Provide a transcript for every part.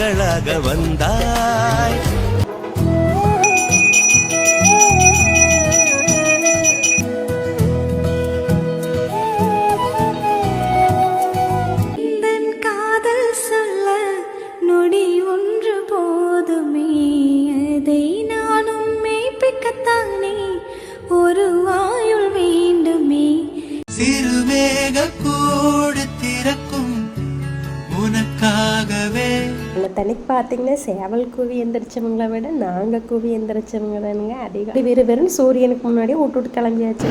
மகளாக வந்தாய். தனிக்கு பார்த்தீங்கன்னா சேவல் கூவி எந்திரிச்சவங்களை விட நாங்கள் கூவி எந்திரிச்சவங்க தானுங்க அதிகம். வெறும் சூரியனுக்கு முன்னாடி விட்டுட்டு கிளம்பியாச்சு.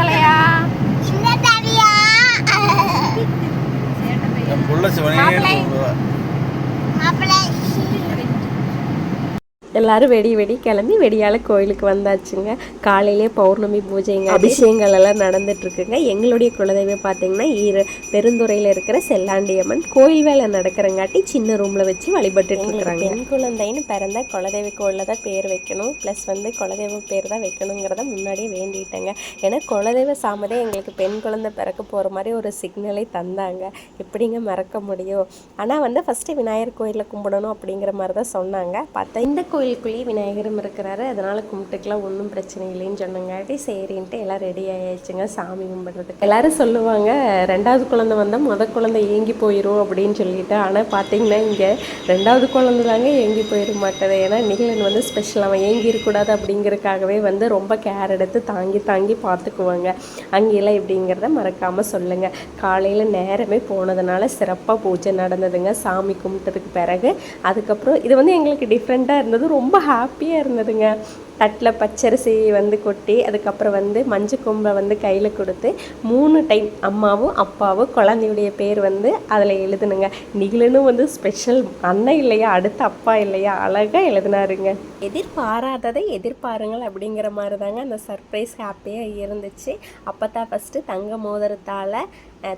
தலையா எல்லாரும் வெடி கிளம்பி வெடியால் கோயிலுக்கு வந்தாச்சுங்க. காலையிலே பௌர்ணமி பூஜைங்க, அபிஷேகங்கள் எல்லாம் நடந்துட்டு இருக்குங்க. எங்களுடைய குலதெய்வம் பார்த்தீங்கன்னா பெருந்துறையில் இருக்கிற செல்லாண்டியம்மன். கோயில் வேலை நடக்கிறங்காட்டி சின்ன ரூமில் வச்சு வழிபட்டு இருக்கிறாங்க. பெண் குழந்தைன்னு பிறந்த குலதெய்வ கோயிலில் தான் பேர் வைக்கணும், ப்ளஸ் குலதெய்வ பேர் தான் வைக்கணுங்கிறத முன்னாடியே வேண்டிட்டாங்க. ஏன்னா குலதெய்வ சாமதே எங்களுக்கு பெண் குழந்தை பிறக்க போகிற மாதிரி ஒரு சிக்னலை தந்தாங்க. எப்படிங்க மறக்க முடியும்? ஆனால் ஃபஸ்ட்டு விநாயகர் கோயிலில் கும்பிடணும் அப்படிங்கிற மாதிரி தான் சொன்னாங்க. பார்த்தா இந்த கோயிலுக்குள்ளேயே விநாயகரும் இருக்கிறாரு, அதனால் கும்பிட்டுக்கலாம், ஒன்றும் பிரச்சனை இல்லைன்னு சொன்னங்காட்டி சரின்ட்டு எல்லாம் ரெடி ஆகிடுச்சுங்க சாமி கும்பிட்றதுக்கு. எல்லோரும் சொல்லுவாங்க ரெண்டாவது குழந்தை வந்தால் முதல் குழந்தை ஏங்கி போயிடும் அப்படின்னு சொல்லிட்டு. ஆனால் பார்த்தீங்கன்னா இங்கே ரெண்டாவது குழந்தை தாங்க ஏங்கி போயிட மாட்டேது. ஏன்னா நிகழன் ஸ்பெஷல், அவன் ஏங்கி இருக்கக்கூடாது அப்படிங்கிறதுக்காகவே ரொம்ப கேர் எடுத்து தாங்கி பார்த்துக்குவாங்க. அங்கெல்லாம் எப்படிங்கிறத மறக்காமல் சொல்லுங்கள். காலையில் நேரமே போனதுனால சிறப்பாக பூஜை நடந்ததுங்க சாமி கும்பிட்டதுக்கு பிறகு. அதுக்கப்புறம் இது எங்களுக்கு டிஃப்ரெண்ட்டாக இருந்தது, ரொம்ப ஹாப்பியாக இருந்ததுங்க. தட்டில் பச்சரிசி கொட்டி அதுக்கப்புறம் மஞ்சள் கொம்பை கையில் கொடுத்து 3 டைம் அம்மாவும் அப்பாவும் குழந்தையுடைய பேர் அதில் எழுதுனுங்க. நிகழனும் ஸ்பெஷல் அண்ணன் இல்லையா, அடுத்த அப்பா இல்லையா, அழகாக எழுதினாருங்க. எதிர்பாராததை எதிர்பாருங்கள் அப்படிங்கிற மாதிரி தாங்க அந்த சர்ப்ரைஸ் ஹாப்பியாக இருந்துச்சு. அப்போ தான் ஃபஸ்ட்டு தங்க மோதிரத்தால்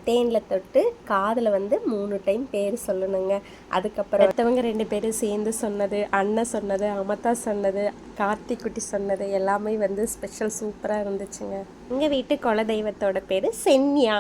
தேனில் தொட்டு காதில் 3 டைம் பேர் சொல்லணுங்க. அதுக்கப்புறம் மற்றவங்க 2 பேரும் சேர்ந்து சொன்னது, அண்ணன் சொன்னது, அமத்தா சொன்னது, கார்த்திக் குட்டி சொன்னது எல்லாமே ஸ்பெஷல் சூப்பராக இருந்துச்சுங்க. எங்கள் வீட்டு குல தெய்வத்தோட பேர் சென்யா.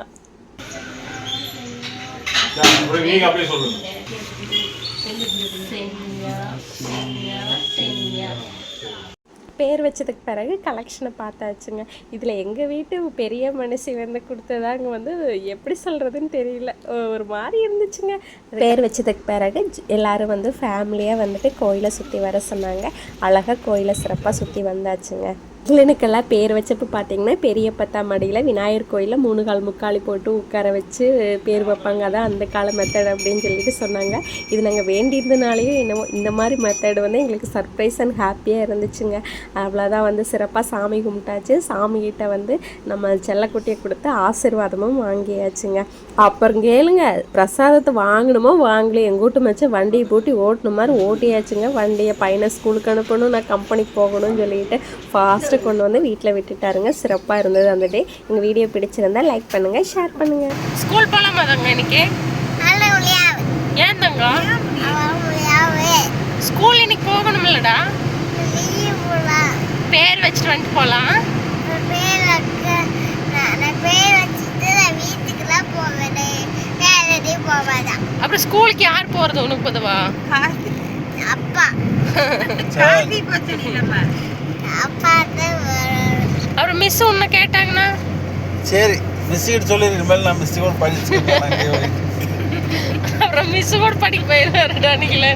பேர் வச்சதுக்கு பிறகு கலெக்ஷனை பார்த்தாச்சுங்க. இதில் எங்கள் வீட்டு பெரிய மனுஷி கொடுத்ததாங்க எப்படி சொல்கிறதுன்னு தெரியல, ஒரு மாதிரி இருந்துச்சுங்க. பேர் வச்சதுக்கு பிறகு எல்லோரும் ஃபேமிலியாக கோயிலை சுற்றி வர சொன்னாங்க. அழகாக கோயிலை சிறப்பாக சுற்றி வந்தாச்சுங்க. நிகழனுக்கெல்லாம் பேர் வச்சப்போ பார்த்தீங்கன்னா பெரிய பத்தா மடியில் விநாயகர் கோயிலில் 3 கால் முக்காலி போட்டு உட்கார வச்சு பேர் வைப்பாங்க. அதான் அந்த கால மெத்தட் அப்படின்னு சொல்லிட்டு சொன்னாங்க. இது நாங்கள் வேண்டியிருந்தனாலேயே என்னமோ இந்த மாதிரி மெத்தடு எங்களுக்கு சர்ப்ரைஸ் அண்ட் ஹாப்பியாக இருந்துச்சுங்க. அவ்வளோதான் சிறப்பாக சாமி கும்பிட்டாச்சு. சாமிகிட்ட நம்ம செல்லக்குட்டியை கொடுத்து ஆசீர்வாதமும் வாங்கியாச்சுங்க. அப்புறம் கேளுங்க, பிரசாதத்தை வாங்கணுமோ வாங்கலையே, எங்கூட்டு மச்ச வண்டியை பூட்டி ஓட்டணும் மாதிரி ஓட்டியாச்சுங்க. வண்டியை பையனை ஸ்கூலுக்கு அனுப்பணும், நான் கம்பெனிக்கு போகணும்னு சொல்லிட்டு ஃபாஸ்ட் கொண்டு வீட்டில் விட்டுட்டாருங்க. சிறப்பாக இருந்தது அந்த டே. எங்கள் வீடியோ பிடிச்சிருந்தா லைக் பண்ணுங்கள், ஷேர் பண்ணுங்கள். ஸ்கூல் போகலாமா தாங்க இன்னைக்கு? ஏன் தங்க ஸ்கூல் இன்னைக்கு போகணும் இல்லடா? பேர் வச்சுட்டு வந்துட்டு போகலாம். அப்புறம் ஸ்கூலுக்கு யார் போகிறது உனக்கு பொதுவா? அப்பா. அப்புறம் மிஸ் உன்னை கேட்டாங்கன்னா சரி மிஸ் கிட்ட சொல்லிருக்க மேல நான் மிஸ் கூட படிச்சு அப்புறம் மிஸ் கூட படிக்க போயிருவாருடா நீங்களே.